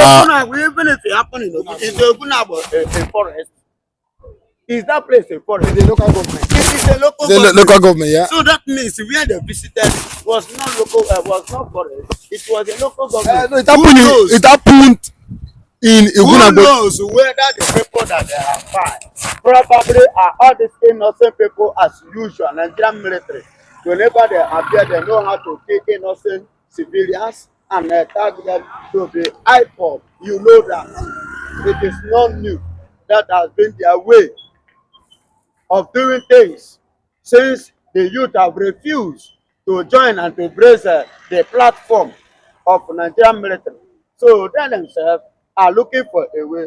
Even if it happen in Ogun, if they open up a forest, is that place a forest? The local government. It is a local The government. local government, yeah. So that means where they visited was not local, was not forest. It was a local government. No, it happened in Who knows whether the people that they have find probably are all these innocent people as usual, Nigerian military. Whenever they appear, they know how to kill innocent civilians and tag them to be IPOB. You know that. It is not new. That has been their way of doing things since the youth have refused to join and to embrace the platform of Nigerian military. So they themselves are looking for a way,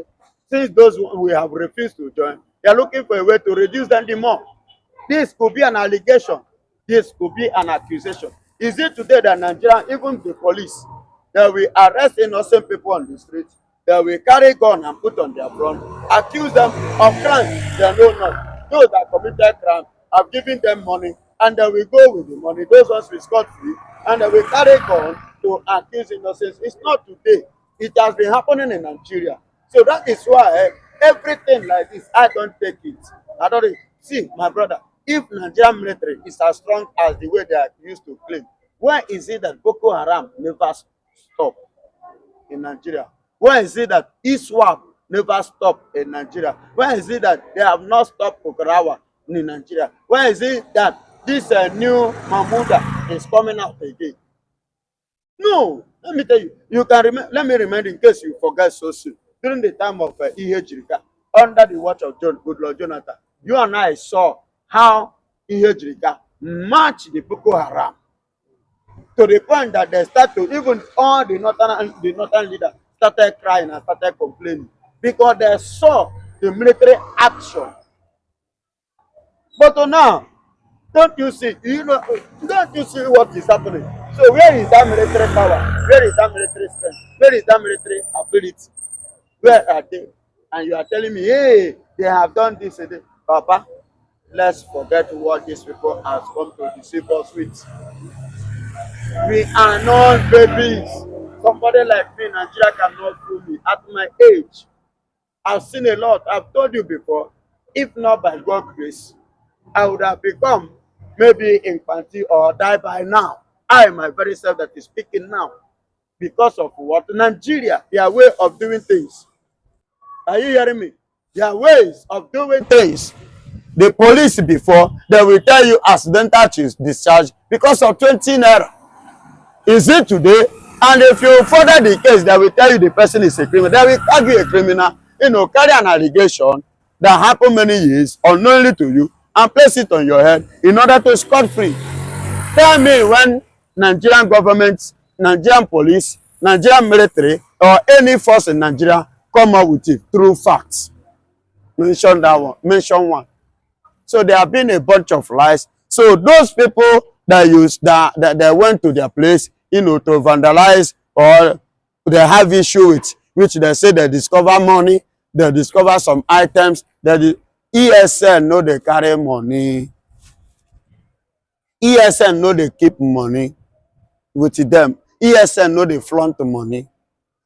since those we have refused to join, they are looking for a way to reduce them the more. This could be an allegation. This could be an accusation. Is it today that Nigeria, even the police, that will arrest innocent people on the street, that will carry gun and put on their front, accuse them of crimes they know not. Those that committed crime have given them money, and they will go with the money. Those ones will scot free, and they will carry gun to accuse innocents. It's not today. It has been happening in Nigeria. So that is why everything like this, I don't take it. I don't see, my brother. If Nigerian military is as strong as the way they are used to claim, why is it that Boko Haram never stopped in Nigeria? Why is it that ISWAP never stopped in Nigeria? Why is it that they have not stopped Okarawa in Nigeria? Why is it that this new Mahmouda is coming out again? No, let me tell you. You can remember. Let me remind, in case you forget so soon. During the time of Ihejirika, under the watch of Goodluck Jonathan, you and I saw how Ihejirika marched the Boko Haram to the point that they start to, even all the northern leaders started crying and started complaining because they saw the military action. But now, don't you see? Don't you see what is happening? So where is that military power? Where is that military strength? Where is that military ability? Where are they? And you are telling me, hey, they have done this and that. Papa, let's forget what these people have come to deceive us with. We are not babies. Somebody like me in Nigeria cannot fool me. At my age, I've seen a lot. I've told you before, if not by God's grace, I would have become maybe in Plenti or die by now. I, my very self that is speaking now. Because of what? Nigeria, their way of doing things. Are you hearing me? Their ways of doing things. The police before, they will tell you accidental discharge because of 20 naira. Is it today? And if you further the case, they will tell you the person is a criminal. They will tag you a criminal, carry an allegation that happened many years unknowingly to you and place it on your head in order to scot free. Tell me when Nigerian government, Nigerian police, Nigerian military, or any force in Nigeria come up with it through facts. Mention that one. Mention one. So there have been a bunch of lies. So those people that they went to their place, to vandalize, or they have issue with, which they say they discover money, they discover some items, that the ESN know they carry money. ESN know they keep money with them. ESN know they flaunt money.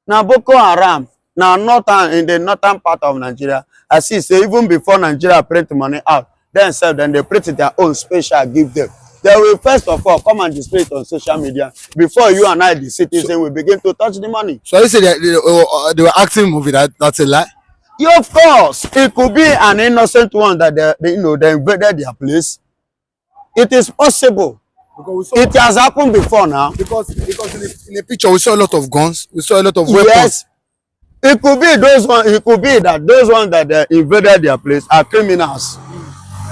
Now Boko Haram, now in the northern part of Nigeria, I see say even before Nigeria print money out, then they print their own special, give them. They will first of all come and display it on social media before you and I, the citizens, will begin to touch the money. So you say they were acting movie, that's a lie? Yeah, of course, it could be an innocent one that they invaded their place. It is possible. It has happened before now. Because in the picture we saw a lot of guns, we saw a lot of weapons. Yes. It could be those ones. It could be that those ones that they invaded their place are criminals.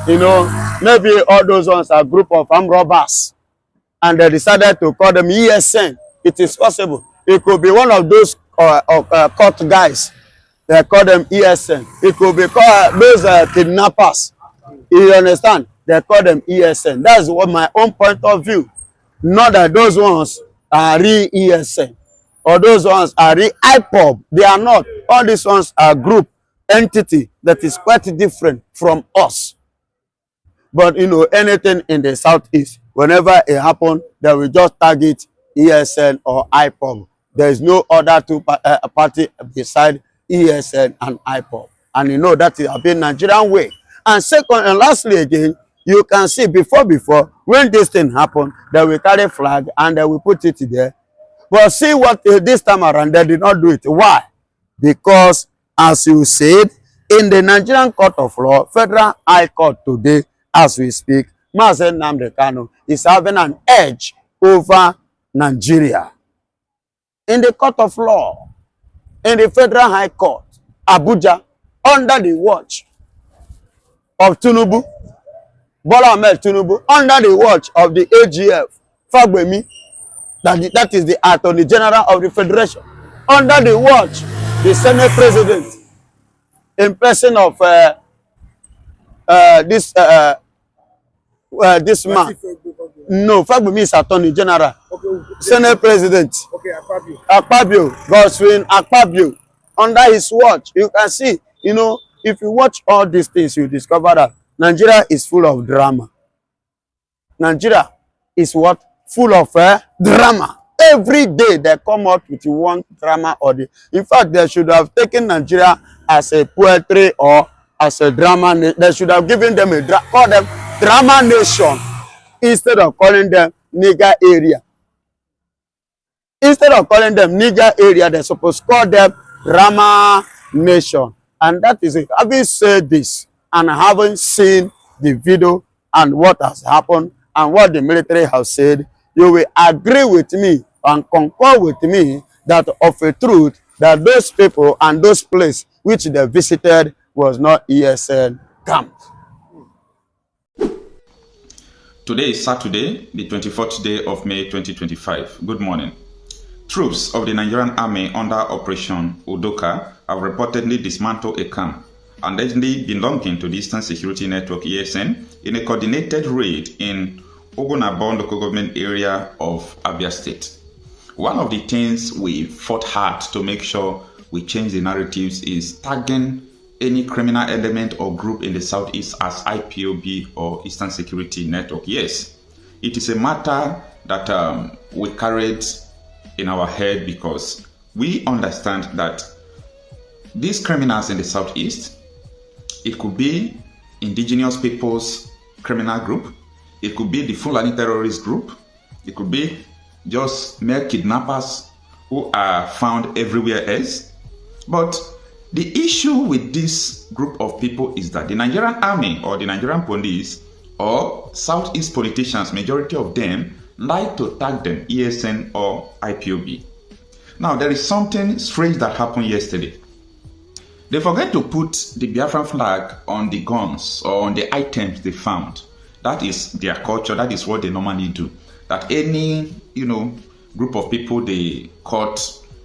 Maybe all those ones are a group of armed robbers, and they decided to call them ESN. It is possible. It could be one of those court guys. They call them ESN. It could be called those kidnappers. You understand? They call them ESN. That's what my own point of view. Not that those ones are real ESN or those ones are real IPOB. They are not. All these ones are group entity that is quite different from us. But anything in the southeast, whenever it happens, they will just target ESN or IPOB. There is no other party beside ESN and IPOB. And you know that is a Nigerian way. And second and lastly again, you can see before when this thing happened, they will carry flag and they will put it there. But see what this time around, they did not do it. Why? Because as you said, in the Nigerian Court of Law, Federal High Court today, as we speak, Mazen Nnamdi Kanu is having an edge over Nigeria. In the Court of Law, in the Federal High Court, Abuja, under the watch of Tinubu, Bola Ahmed Tinubu, under the watch of the AGF, Fagbemi, that is the Attorney General of the Federation, under the watch, the Senate President, in person of this man. No, Fagbemi is Attorney General. Okay, Senate President. Okay, Akpabio. Godwin Akpabio. Under his watch, you can see, you know, if you watch all these things, you discover that Nigeria is full of drama. Nigeria is what? Full of drama. Every day they come out with one drama or the. In fact, they should have taken Nigeria as a poetry or as a drama. They should have given them call them drama nation instead of calling them nigger area. Instead of calling them nigger area, they're supposed to call them drama nation. And that is it. Having said this and having seen the video and what has happened and what the military has said, you will agree with me and concur with me that of a truth that those people and those places which they visited was not ESN camps. Today is Saturday, the 24th day of May 2025. Good morning. Troops of the Nigerian Army under Operation Udoka have reportedly dismantled a camp allegedly belonging to the Eastern Security Network ESN in a coordinated raid in Ogunabon local government area of Abia State. One of the things we fought hard to make sure we change the narratives is tagging any criminal element or group in the Southeast as IPOB or Eastern Security Network. Yes, it is a matter that we carried in our head because we understand that these criminals in the Southeast, it could be indigenous people's criminal group, it could be the Fulani terrorist group, it could be just mere kidnappers who are found everywhere else. But the issue with this group of people is that the Nigerian Army or the Nigerian police or Southeast politicians, majority of them, like to tag them ESN or IPOB. Now, there is something strange that happened yesterday. They forget to put the Biafran flag on the guns or on the items they found. That is their culture. That is what they normally do. That any, group of people they caught,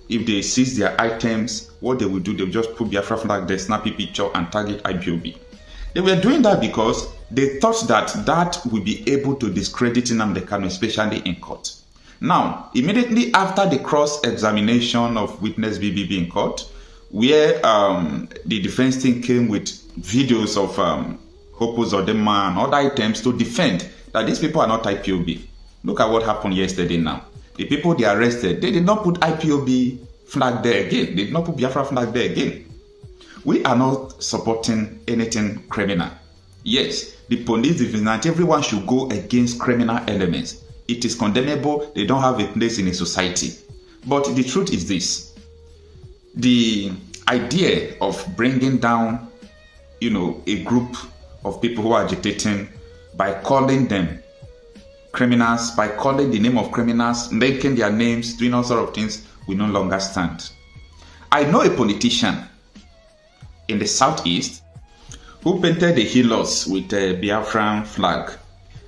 if they seize their items, what they will do, they will just put Biafra flag there, snap a picture and tag it IPOB. They were doing that because they thought that would be able to discredit Nnamdi Kanu, especially in court. Now, immediately after the cross-examination of witness BBB in court, where the defense team came with videos of Hopos or Dema and other items to defend that these people are not IPOB. Look at what happened yesterday now. The people they arrested, they did not put IPOB flag there again. They did not put Biafra flag there again. We are not supporting anything criminal. Yes, the police, the vigilante, everyone should go against criminal elements. It is condemnable. They don't have a place in a society. But the truth is this. The idea of bringing down, a group of people who are agitating by calling them criminals, by calling the name of criminals, making their names, doing all sorts of things, will no longer stand. I know a politician in the Southeast who painted the helos with a Biafran flag.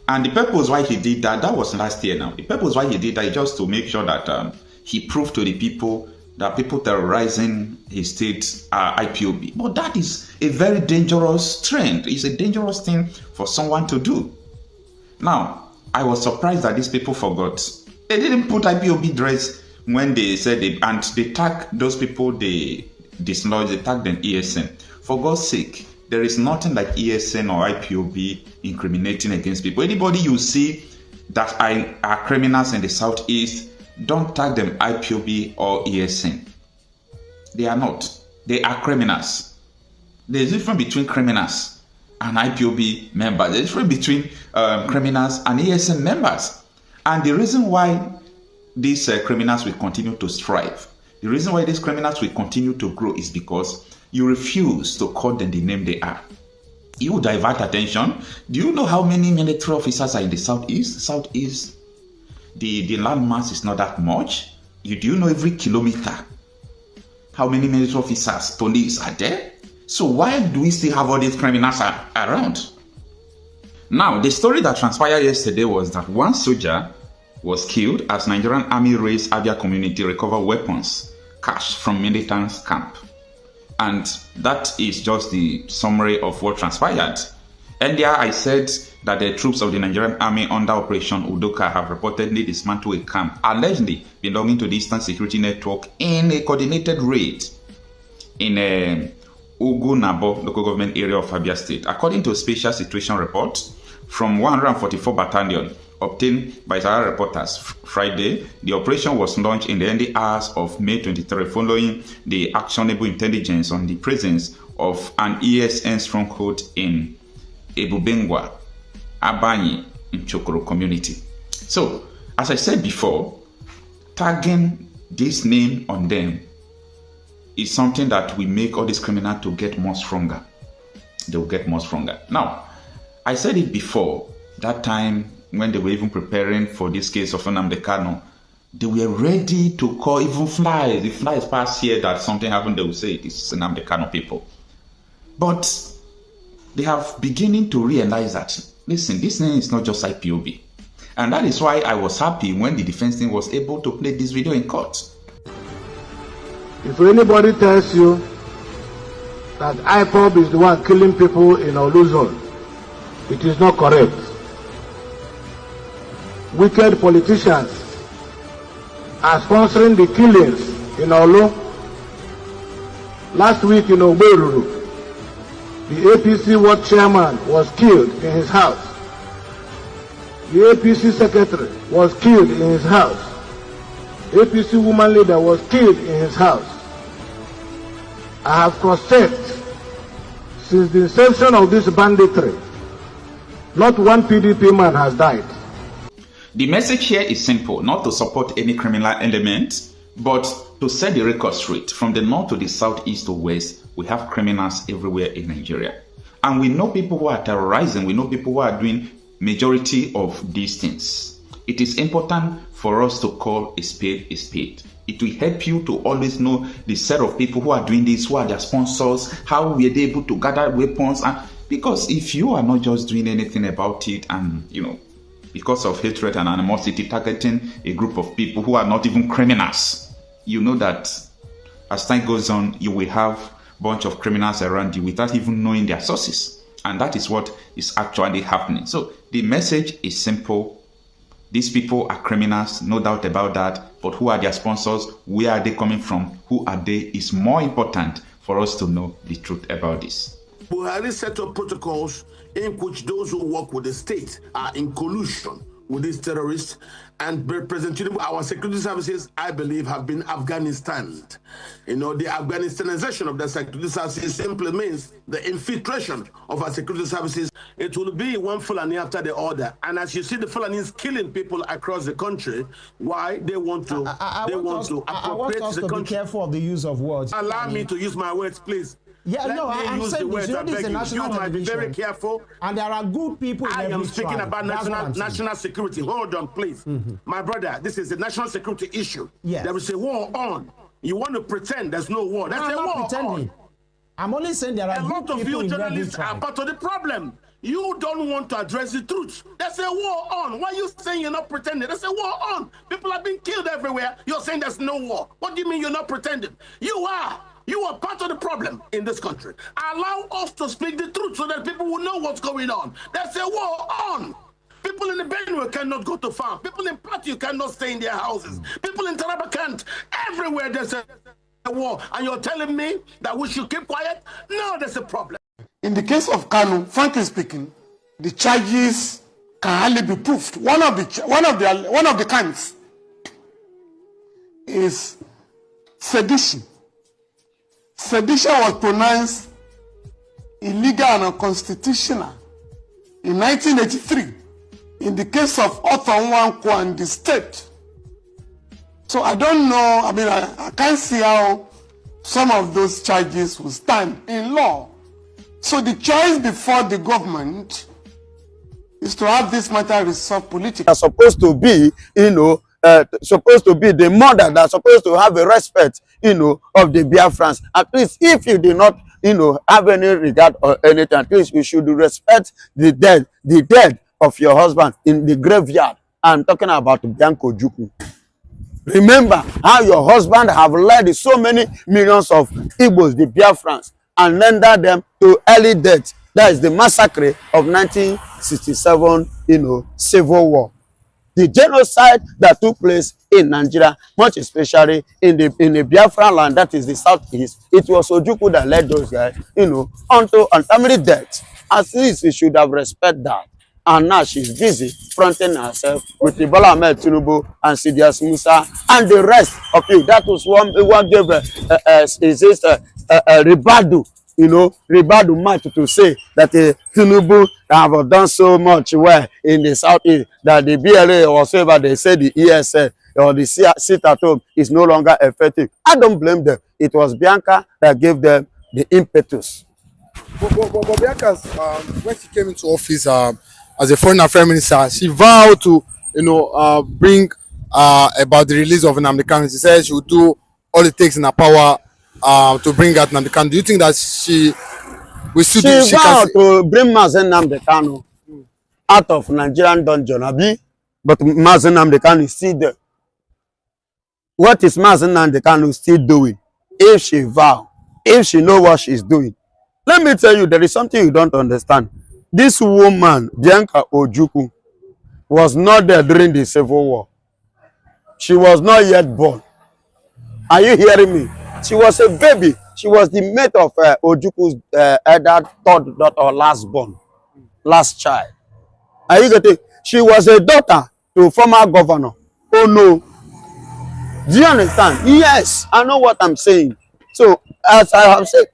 And the purpose why he did that was last year now. The purpose why he did that is just to make sure that he proved to the people that people terrorizing his state are IPOB. But that is a very dangerous trend. It's a dangerous thing for someone to do. Now, I was surprised that these people forgot. They didn't put IPOB dress when they said and they tagged those people they dislodged, they tagged them ESN. For God's sake, there is nothing like ESN or IPOB incriminating against people. Anybody you see that are criminals in the Southeast, don't tag them IPOB or ESN. They are not. They are criminals. There's a difference between criminals and IPOB members. There's a difference between criminals and ESN members. And the reason why these criminals will continue to strive, the reason why these criminals will continue to grow is because you refuse to call them the name they are. You divert attention. Do you know how many military officers are in the southeast? Southeast, the landmass is not that much. Do you know every kilometer how many military officers, police are there? So why do we still have all these criminals around? Now, the story that transpired yesterday was that one soldier was killed as Nigerian Army raids Abia community recover weapons, cash from militants' camp. And that is just the summary of what transpired. Earlier, I said that the troops of the Nigerian Army under Operation Udoka have reportedly dismantled a camp allegedly belonging to the Eastern Security Network in a coordinated raid in Ugunabo local government area of Abia State. According to a special situation report from 144 Battalion obtained by Zara reporters Friday, the operation was launched in the early hours of May 23 following the actionable intelligence on the presence of an ESN stronghold in Ebubengwa, Abanye, in Chokoro community. So, as I said before, tagging this name on them is something that will make all these criminals to get more stronger. They will get more stronger. Now, I said it before, that time when they were even preparing for this case of Nnamdi Kanu, they were ready to call even flies. If flies pass here that something happened, they will say it is Nnamdi Kanu people. But they have beginning to realize that, listen, this name is not just IPOB. And that is why I was happy when the defense team was able to play this video in court. If anybody tells you that IPOB is the one killing people in Oluzon, it is not correct. Wicked politicians are sponsoring the killings in Olu. Last week in Oberuru, the APC ward chairman was killed in his house. The APC secretary was killed in his house. APC woman leader was killed in his house. I have cross-checked since the inception of this banditry. Not one PDP man has died. The message here is simple, not to support any criminal element, but to set the record straight. From the north to the south, east to west, we have criminals everywhere in Nigeria. And we know people who are terrorizing, we know people who are doing majority of these things. It is important for us to call a spade a spade. It will help you to always know the set of people who are doing this, who are their sponsors, how we are able to gather weapons. And because if you are not just doing anything about it and, because of hatred and animosity targeting a group of people who are not even criminals, you know that as time goes on, you will have a bunch of criminals around you without even knowing their sources. And that is what is actually happening. So the message is simple. These people are criminals, no doubt about that. But who are their sponsors? Where are they coming from? Who are they? Is more important for us to know the truth about this. Buhari set up protocols in which those who work with the state are in collusion with these terrorists, and representing our security services, I believe, have been Afghanistan. The Afghanistanization of the security services simply means the infiltration of our security services. It will be one Fulani after the other, and as you see, the Fulanis killing people across the country. Why? They want to appropriate the country. Be careful of the use of words. Allow me to use my words, please. Yeah, Let no, I'm saying this. This is a national You might be very careful. And there are good people in I am speaking tribe. about national security. Hold on, please. My brother, this is a national security issue. Yes. There is a war on. You want to pretend there's no war. There's a war pretending. I'm only saying there are a lot of you journalists are part of the problem. You don't want to address the truth. There's a war on. Why are you saying you're not pretending? There's a war on. People are being killed everywhere. You're saying there's no war. What do you mean you're not pretending? You are. You are part of the problem in this country. Allow us to speak the truth so that people will know what's going on. There's a war on. People in the Benue cannot go to farm. People in Plateau cannot stay in their houses. People in Taraba can't. Everywhere there's a war. And you're telling me that we should keep quiet? No, there's a problem. In the case of Kanu, frankly speaking, the charges can hardly be proved. One of the crimes is sedition. Sedition was pronounced illegal and unconstitutional in 1983 in the case of Otti and the state. So I don't know, I mean, I can't see how some of those charges will stand in law. So the choice before the government is to have this matter resolved politically. Are supposed to be, supposed to be the mother that's supposed to have a respect, of the Biafrans. At least if you do not, have any regard or anything, at least you should respect the dead of your husband in the graveyard. I'm talking about Bianco Juku. Remember how your husband have led so many millions of Igbos, the Biafrans, and rendered them to early death. That is the massacre of 1967, civil war. The genocide that took place in Nigeria, much especially in the Biafran land, that is the southeast, it was Ojukwu that led those guys, unto untimely death. At least we should have respect that. And now she's busy fronting herself with the Bola Ahmed Tinubu and Sidious Musa and the rest of you. That was what gave Ribadu, Ribadu much to say that Tinubu have done so much well in the southeast that the BLA or whatever they say the ESL or the sit at home is no longer effective. I don't blame them. It was Bianca that gave them the impetus. But Bianca, when she came into office as a foreign affairs minister, she vowed to, bring about the release of Nnamdi Kanu. She said she would do all it takes in her power to bring out Nnamdi Kanu. Do you think that she will still do? She vowed to bring Nnamdi Kanu out of Nigerian dungeon, Abi, but Nnamdi Kanu is still there. What is Nnamdi Kanu still doing? If she vow, if she know what she's doing, let me tell you, there is something you don't understand. This woman, Bianca Ojukwu, was not there during the Civil War. She was not yet born. Are you hearing me? She was a baby. She was the mate of Ojukwu's third daughter or last child. Are you getting? She was a daughter to former governor. Oh no. Do you understand? Yes, I know what I'm saying. So, as I have said,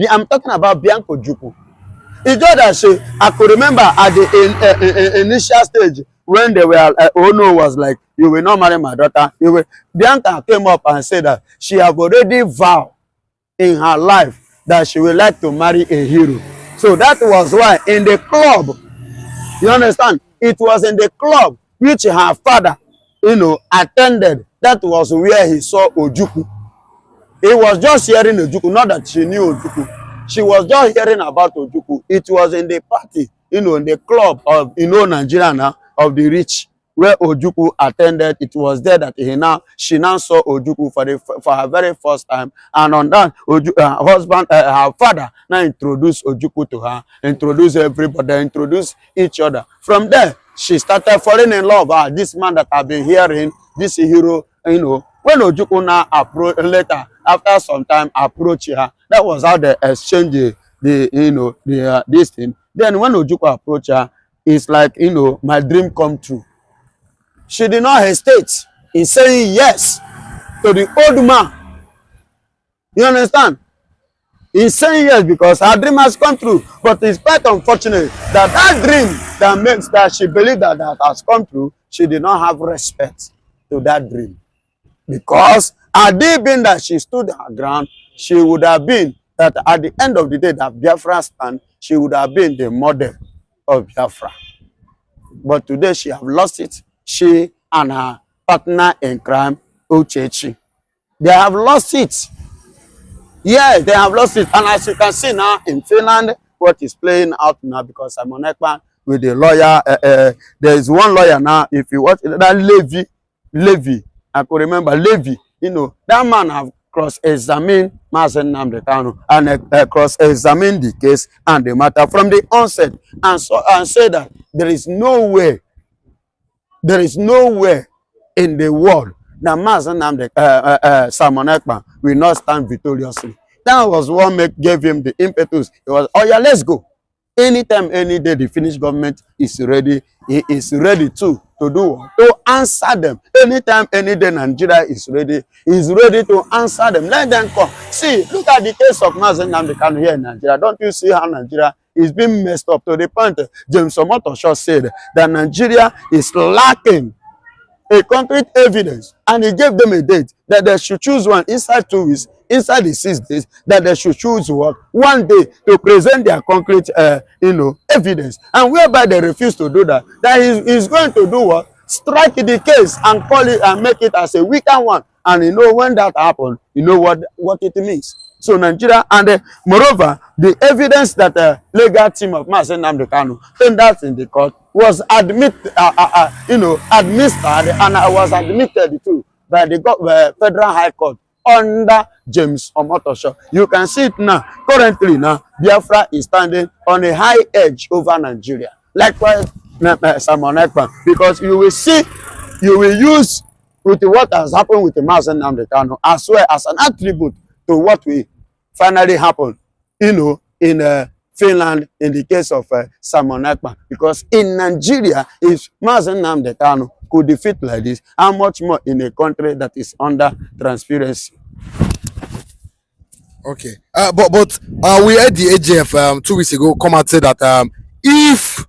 I'm talking about Bianca Ojukwu. It's just that I could remember at the initial stage when they were, Ono was like, you will not marry my daughter. Bianca came up and said that she have already vowed in her life that she would like to marry a hero. So that was why in the club, you understand, it was in the club which her father, attended. That was where he saw Ojukwu. He was just hearing Ojukwu, not that she knew Ojukwu. She was just hearing about Ojukwu. It was in the party, in the club of, Nigeria now, of the rich, where Ojukwu attended. It was there that she now saw Ojukwu for her very first time. And on that, her father now introduced Ojukwu to her, introduced everybody, introduced each other. From there, she started falling in love with this man that I've been hearing, this hero, when Ojukwu now approached later, after some time approached her, that was how they exchanged this thing. Then when Ojukwu approached her, it's like, my dream come true. She did not hesitate in saying yes to the old man. You understand? In saying yes because her dream has come true. But it's quite unfortunate that dream that makes that she believed that has come true, she did not have respect to that dream. Because had it been that she stood her ground, she would have been that at the end of the day that Biafra stand, she would have been the model of Biafra. But today she have lost it. She and her partner in crime, Uchechi, they have lost it. Yes, they have lost it. And as you can see now in Finland, what is playing out now, because Simon Ekman with the lawyer, there is one lawyer now, if you watch that Levy, I could remember Levy, that man have cross-examined Nnamdi Kanu and cross-examined the case and the matter from the onset and say that there is no way in the world that Simon Ekman will not stand victoriously. That was what gave him the impetus. It was, oh yeah, let's go. Anytime, any day, the Finnish government is ready. He is ready to do what? To answer them. Anytime, any day, Nigeria is ready. Is ready to answer them. Let them come. See, look at the case of Mazen Nnamdi Kanu here in Nigeria. Don't you see how Nigeria is being messed up to the point James Omotosho said that Nigeria is lacking a concrete evidence, and he gave them a date that they should choose one inside 2 weeks, inside the 6 days, that they should choose what 1 day to present their concrete evidence, and whereby they refuse to do that, that he's going to do what? Strike the case and call it and make it as a weaker one. And when that happens, what it means. So Nigeria, and moreover, the evidence that the legal team of Mazen Nnamdi Kanu tendered in the court was administered and was admitted to by the Federal High Court under James Omotosho. You can see it now. Currently now, Biafra is standing on a high edge over Nigeria. Likewise, Simon Ekpan, because you will use with what has happened with the Mazen Nnamdi Kanu as well as an attribute to what will finally happen, in Finland in the case of Simon Ekpan. Because in Nigeria, if Mazen Nnamdi Kanu could defeat like this, how much more in a country that is under transparency? Okay, but we had the AGF 2 weeks ago come out say that if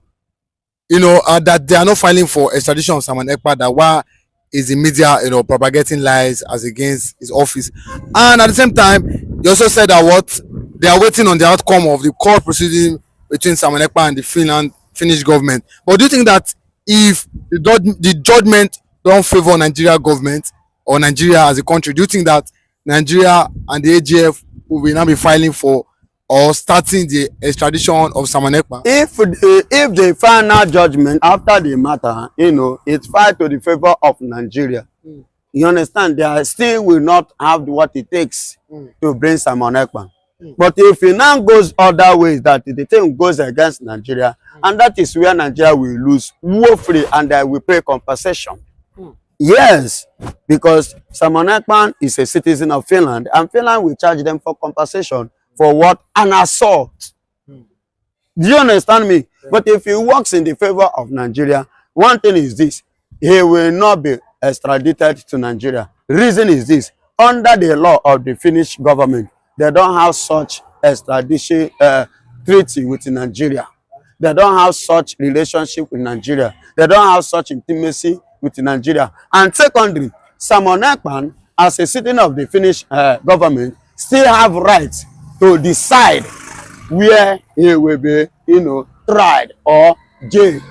that they are not filing for extradition of Simon Ekpa, that why is the media propagating lies as against his office, and at the same time you also said that what they are waiting on the outcome of the court proceeding between Simon Ekpa and the Finnish government. But do you think that if the judgment don't favor Nigeria government or Nigeria as a country, do you think that Nigeria and the AGF will now be filing for or starting the extradition of Simon Ekpa? If the final judgment after the matter, it's filed to the favor of Nigeria, you understand, they still will not have what it takes to bring Simon Ekpa. But if it now goes other ways, that the thing goes against Nigeria, and that is where Nigeria will lose woefully, and they will pay compensation. Yes, because Simon Ekpa is a citizen of Finland, and Finland will charge them for compensation for what? An assault. Do you understand me? Yeah. But if he works in the favor of Nigeria, one thing is this: he will not be extradited to Nigeria. Reason is this: under the law of the Finnish government, they don't have such extradition treaty with Nigeria. They don't have such relationship with Nigeria. They don't have such intimacy with Nigeria. And secondly, Simon Ekpa, as a citizen of the Finnish government, still have rights to decide where he will be, tried or jailed.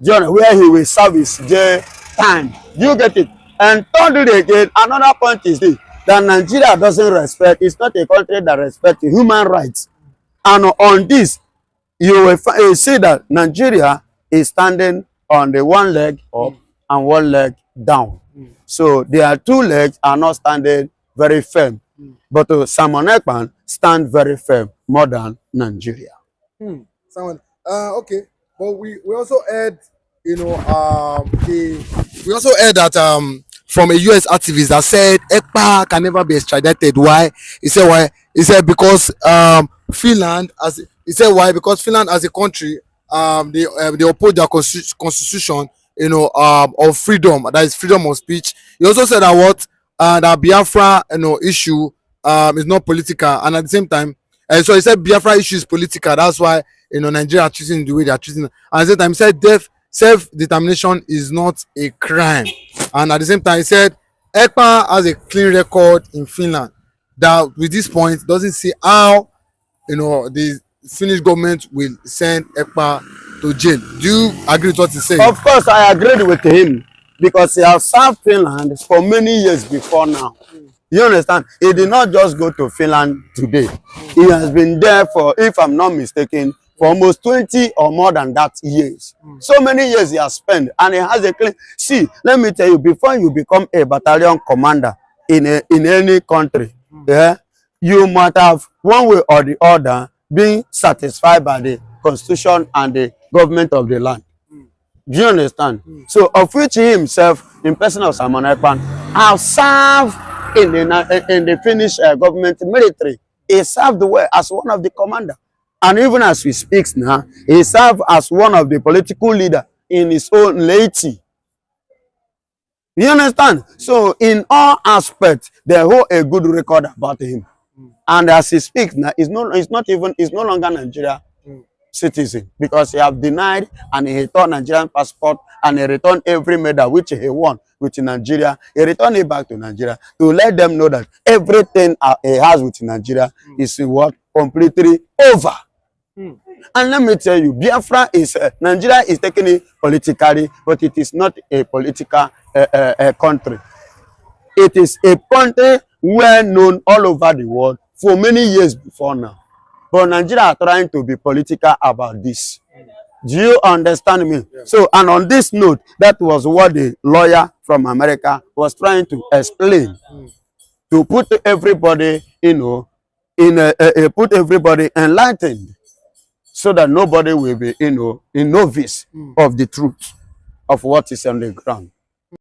Where he will serve his jail time. You get it? And thirdly again, another point is this: that Nigeria doesn't respect, it's not a country that respects human rights. And on this, you will see that Nigeria is standing on the one leg up and one leg down. So their 2 legs are not standing very firm. But Simon Ekpa stand very firm more than Nigeria. Simon, okay. But we also heard, we also heard that from a US activist that said Ekpa can never be extradited. Why? He said why? He said because Finland because Finland as a country they oppose their constitution of freedom, that is freedom of speech. He also said that what that Biafra issue is not political, and at the same time so he said Biafra issue is political, that's why Nigeria are treating the way they are treating. And at the same time he said self-determination is not a crime, and at the same time he said Ekpa has a clean record in Finland, that with this point doesn't see how the Finnish government will send Ekpa to jail. Do you agree with what he said? Of course I agreed with him, because he has served Finland for many years before now. You understand? He did not just go to Finland today. He has been there for, if I'm not mistaken, for almost 20 or more than that years. So many years he has spent, and he has a clean. See, let me tell you, before you become a battalion commander in any country, you might have one way or the other been satisfied by the constitution and the government of the land. Do you understand? So of which he himself, in person of Simon Ekpa, have served in the Finnish government military. He served well as one of the commander. And even as we speak now, he served as one of the political leaders in his own laity. You understand? So in all aspects, they hold a good record about him. And as he speaks now, he's no longer Nigeria citizen, because he have denied and he returned Nigerian passport and he returned every medal which he won with Nigeria. He returned it back to Nigeria to let them know that everything he has with Nigeria is what completely over. And let me tell you, Biafra is Nigeria is taking it politically, but it is not a political country. It is a country well known all over the world for many years before now. But Nigeria are trying to be political about this. Do you understand me? Yeah. So, and on this note, that was what the lawyer from America was trying to explain. To put everybody, you know, put everybody enlightened, so that nobody will be, you know, a novice of the truth of what is on the ground.